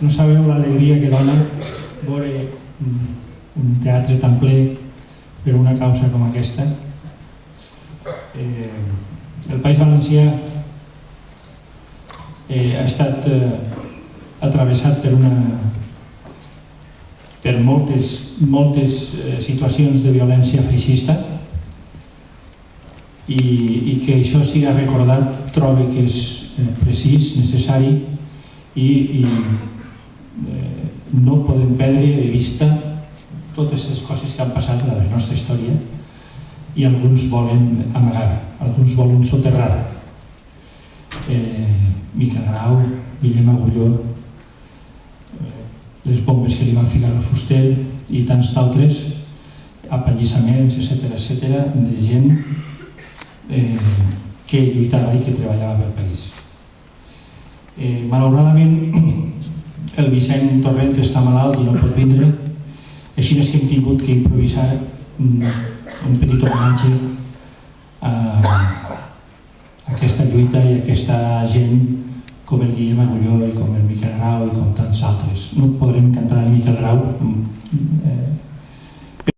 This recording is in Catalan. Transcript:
No sabeu l'alegria que dona veure un teatre tan ple per una causa com aquesta. El País Valencià ha estat atravessat per moltes situacions de violència feixista i que això siga recordat trobo que és precís, necessari i no podem perdre de vista totes les coses que han passat a la nostra història i alguns volen amagar, alguns volen soterrar. Miquel Grau, Guillem Agulló, les bombes que li van ficar al Fuster i tants d'altres, apallissaments, etc., de gent que lluitava i que treballava pel país. Malauradament, el Vicent Torrent està malalt i no pot vindre, així és que hem tingut que improvisar un petit homenatge a aquesta lluita i a aquesta gent com el Guillem Agulló i com el Miquel Grau i com tants altres. No podrem cantar el Miquel Grau